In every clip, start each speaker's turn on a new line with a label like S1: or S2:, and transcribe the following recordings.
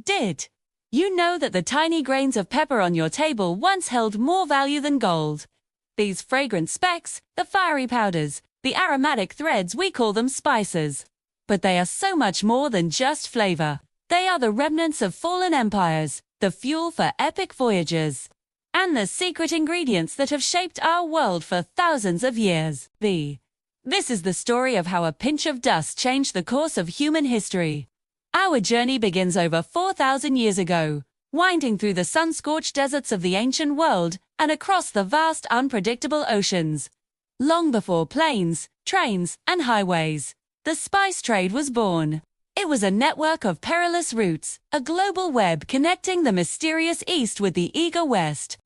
S1: Did you know that the tiny grains of pepper on your table once held more value than gold? These fragrant specks, the fiery powders, the aromatic threads, we call them spices. But they are so much more than just flavor. They are the remnants of fallen empires, the fuel for epic voyages, and the secret ingredients that have shaped our world for thousands of years. This is the story of how a pinch of dust changed the course of human history. Our journey begins over 4,000 years ago, winding through the sun-scorched deserts of the ancient world and across the vast, unpredictable oceans. Long before planes, trains, and highways, the spice trade was born. It was a network of perilous routes, a global web connecting the mysterious East with the eager West.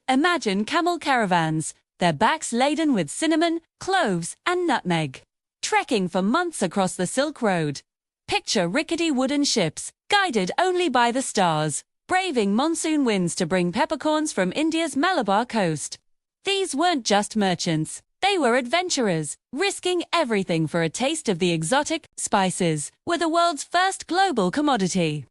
S1: Imagine camel caravans, their backs laden with cinnamon, cloves, and nutmeg, trekking for months across the Silk Road. Picture rickety wooden ships, guided only by the stars, braving monsoon winds to bring peppercorns from India's Malabar coast. These weren't just merchants, they were adventurers, risking everything for a taste of the exotic. Spices were the world's first global commodity.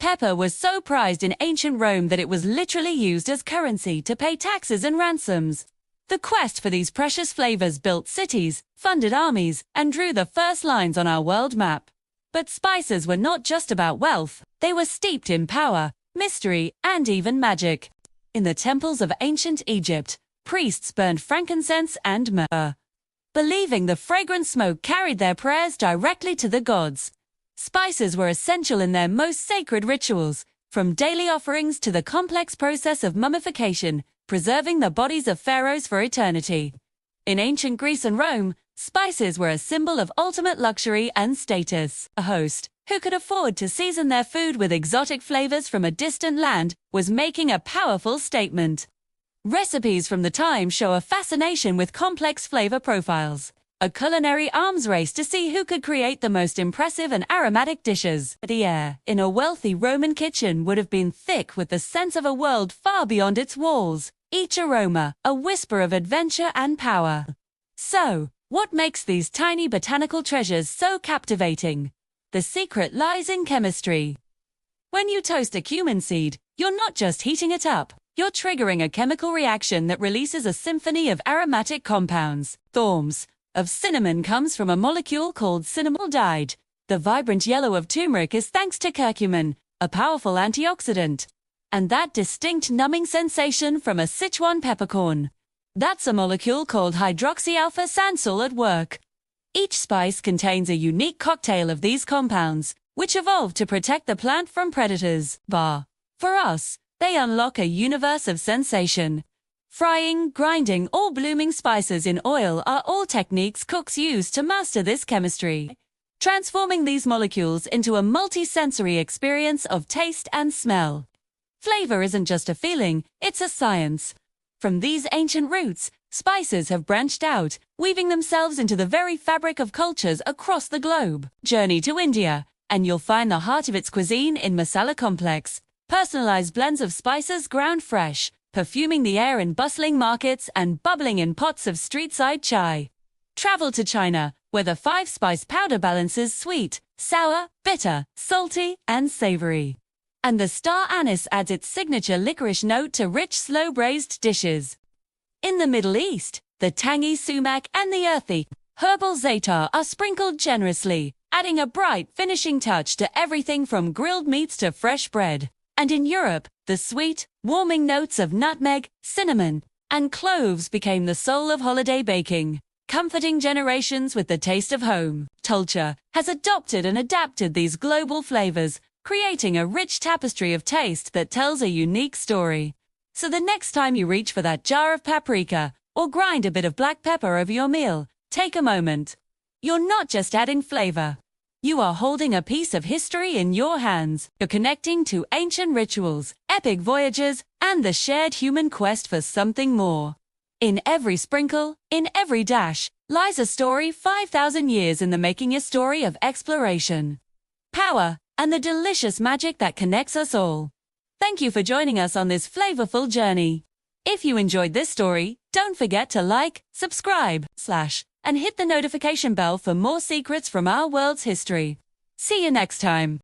S1: Pepper was so prized in ancient Rome that it was literally used as currency to pay taxes and ransoms. The quest for these precious flavors built cities, funded armies, and drew the first lines on our world map. But spices were not just about wealth, they were steeped in power, mystery, and even magic. In the temples of ancient Egypt, priests burned frankincense and myrrh, believing the fragrant smoke carried their prayers directly to the gods. Spices were essential in their most sacred rituals, from daily offerings to the complex process of mummification, preserving the bodies of pharaohs for eternity. In ancient Greece and Rome, spices were a symbol of ultimate luxury and status. A host who could afford to season their food with exotic flavors from a distant land was making a powerful statement. Recipes from the time show a fascination with complex flavor profiles, a culinary arms race to see who could create the most impressive and aromatic dishes. The air in a wealthy Roman kitchen would have been thick with the sense of a world far beyond its walls, each aroma a whisper of adventure and power. So, what makes these tiny botanical treasures so captivating? The secret lies in chemistry. When you toast a cumin seed, you're not just heating it up, you're triggering a chemical reaction that releases a symphony of aromatic compounds. Thorns of cinnamon comes from a molecule called cinnamaldehyde. The vibrant yellow of turmeric is thanks to curcumin, a powerful antioxidant. And that distinct numbing sensation from a Sichuan peppercorn, that's a molecule called hydroxy-alpha sansol at work. Each spice contains a unique cocktail of these compounds, which evolved to protect the plant from predators. For us, they unlock a universe of sensation. Frying, grinding, or blooming spices in oil are all techniques cooks use to master this chemistry, transforming these molecules into a multi-sensory experience of taste and smell. Flavor isn't just a feeling, it's a science. From these ancient roots, spices have branched out, weaving themselves into the very fabric of cultures across the globe. Journey to India, and you'll find the heart of its cuisine in masala complex, personalized blends of spices ground fresh, perfuming the air in bustling markets and bubbling in pots of street-side chai. Travel to China, where the 5-spice powder balances sweet, sour, bitter, salty, and savory. And the star anise adds its signature licorice note to rich, slow-braised dishes. In the Middle East, the tangy sumac and the earthy, herbal za'atar are sprinkled generously, adding a bright, finishing touch to everything from grilled meats to fresh bread. And in Europe, the sweet, warming notes of nutmeg, cinnamon, and cloves became the soul of holiday baking, comforting generations with the taste of home. Culture has adopted and adapted these global flavors, creating a rich tapestry of taste that tells a unique story. So the next time you reach for that jar of paprika or grind a bit of black pepper over your meal, take a moment. You're not just adding flavor. You are holding a piece of history in your hands. You're connecting to ancient rituals, epic voyages, and the shared human quest for something more. In every sprinkle, in every dash, lies a story 5,000 years in the making, a story of exploration, power, and the delicious magic that connects us all. Thank you for joining us on this flavorful journey. If you enjoyed this story, don't forget to like, subscribe, and hit the notification bell for more secrets from our world's history. See you next time.